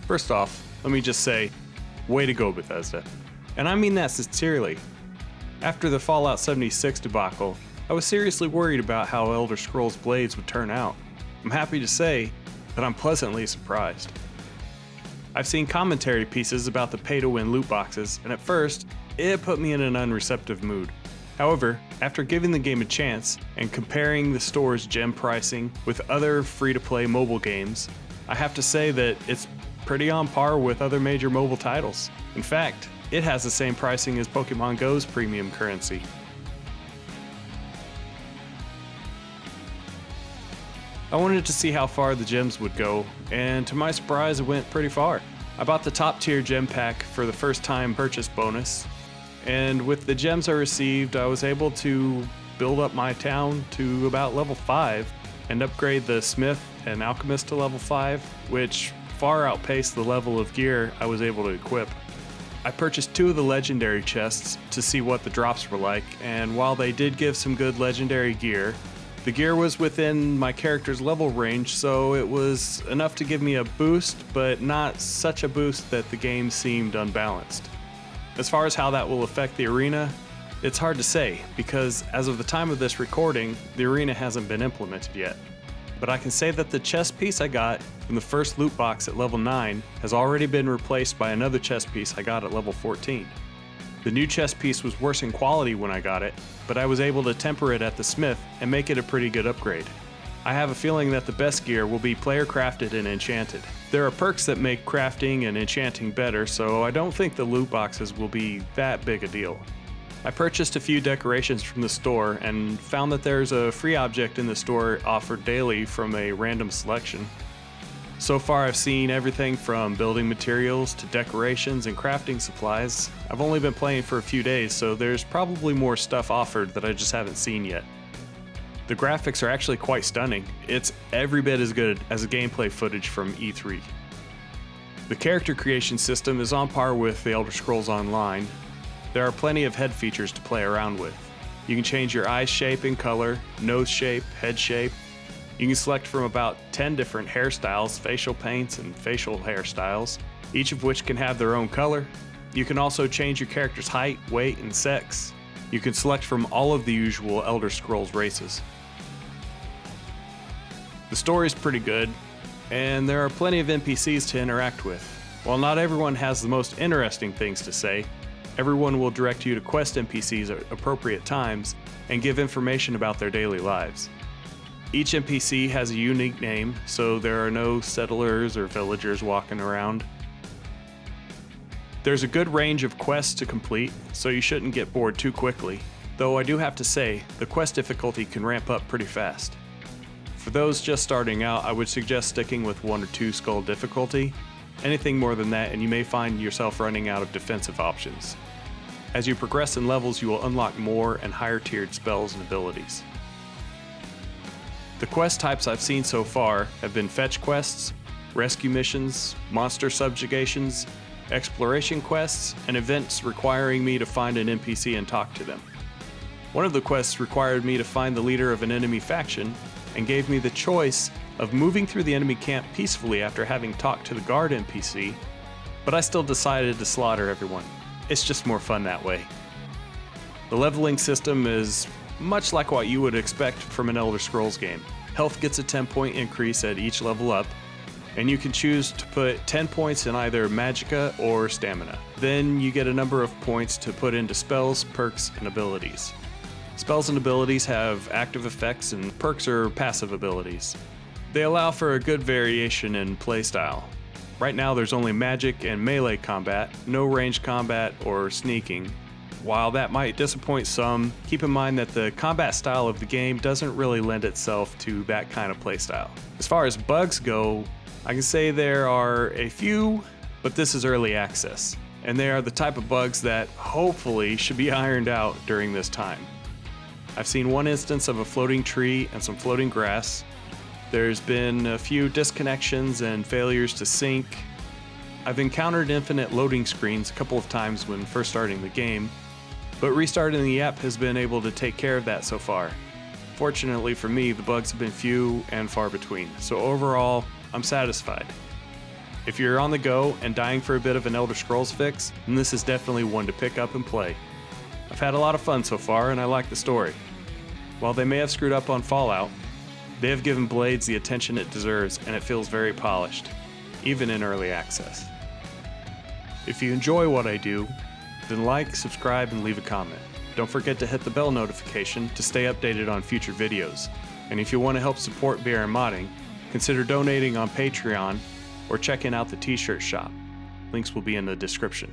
First off, let me just say, way to go, Bethesda. And I mean that sincerely. After the Fallout 76 debacle, I was seriously worried about how Elder Scrolls Blades would turn out. I'm happy to say that I'm pleasantly surprised. I've seen commentary pieces about the pay-to-win loot boxes, and at first, it put me in an unreceptive mood. However, after giving the game a chance and comparing the store's gem pricing with other free-to-play mobile games, I have to say that it's pretty on par with other major mobile titles. In fact, it has the same pricing as Pokemon Go's premium currency. I wanted to see how far the gems would go, and to my surprise, it went pretty far. I bought the top tier gem pack for the first time purchase bonus, and with the gems I received, I was able to build up my town to about level 5 and upgrade the smith and alchemist to level 5, which far outpaced the level of gear I was able to equip. I purchased 2 of the legendary chests to see what the drops were like, and while they did give some good legendary gear, the gear was within my character's level range, so it was enough to give me a boost, but not such a boost that the game seemed unbalanced. As far as how that will affect the arena, it's hard to say, because as of the time of this recording, the arena hasn't been implemented yet. But I can say that the chest piece I got from the first loot box at level 9 has already been replaced by another chest piece I got at level 14. The new chest piece was worse in quality when I got it, but I was able to temper it at the smith and make it a pretty good upgrade. I have a feeling that the best gear will be player crafted and enchanted. There are perks that make crafting and enchanting better, so I don't think the loot boxes will be that big a deal. I purchased a few decorations from the store and found that there's a free object in the store offered daily from a random selection. So far I've seen everything from building materials to decorations and crafting supplies. I've only been playing for a few days, so there's probably more stuff offered that I just haven't seen yet. The graphics are actually quite stunning. It's every bit as good as the gameplay footage from E3. The character creation system is on par with the Elder Scrolls Online. There are plenty of head features to play around with. You can change your eye shape and color, nose shape, head shape. You can select from about 10 different hairstyles, facial paints, and facial hairstyles, each of which can have their own color. You can also change your character's height, weight, and sex. You can select from all of the usual Elder Scrolls races. The story is pretty good, and there are plenty of NPCs to interact with. While not everyone has the most interesting things to say, everyone will direct you to quest NPCs at appropriate times and give information about their daily lives. Each NPC has a unique name, so there are no settlers or villagers walking around. There's a good range of quests to complete, so you shouldn't get bored too quickly, though I do have to say, the quest difficulty can ramp up pretty fast. For those just starting out, I would suggest sticking with 1 or 2 skull difficulty. Anything more than that and you may find yourself running out of defensive options. As you progress in levels, you will unlock more and higher tiered spells and abilities. The quest types I've seen so far have been fetch quests, rescue missions, monster subjugations, exploration quests, and events requiring me to find an NPC and talk to them. One of the quests required me to find the leader of an enemy faction and gave me the choice of moving through the enemy camp peacefully after having talked to the guard NPC, but I still decided to slaughter everyone. It's just more fun that way. The leveling system is much like what you would expect from an Elder Scrolls game. Health gets a 10-point increase at each level up, and you can choose to put 10 points in either Magicka or Stamina. Then you get a number of points to put into spells, perks, and abilities. Spells and abilities have active effects, and perks are passive abilities. They allow for a good variation in playstyle. Right now there's only magic and melee combat, no ranged combat or sneaking. While that might disappoint some, keep in mind that the combat style of the game doesn't really lend itself to that kind of playstyle. As far as bugs go, I can say there are a few, but this is early access, and they are the type of bugs that hopefully should be ironed out during this time. I've seen one instance of a floating tree and some floating grass. There's been a few disconnections and failures to sync. I've encountered infinite loading screens a couple of times when first starting the game, but restarting the app has been able to take care of that so far. Fortunately for me, the bugs have been few and far between, so overall, I'm satisfied. If you're on the go and dying for a bit of an Elder Scrolls fix, then this is definitely one to pick up and play. I've had a lot of fun so far, and I like the story. While they may have screwed up on Fallout, they have given Blades the attention it deserves, and it feels very polished, even in early access. If you enjoy what I do, then like, subscribe, and leave a comment. Don't forget to hit the bell notification to stay updated on future videos. And if you want to help support BR Modding, consider donating on Patreon or checking out the t-shirt shop. Links will be in the description.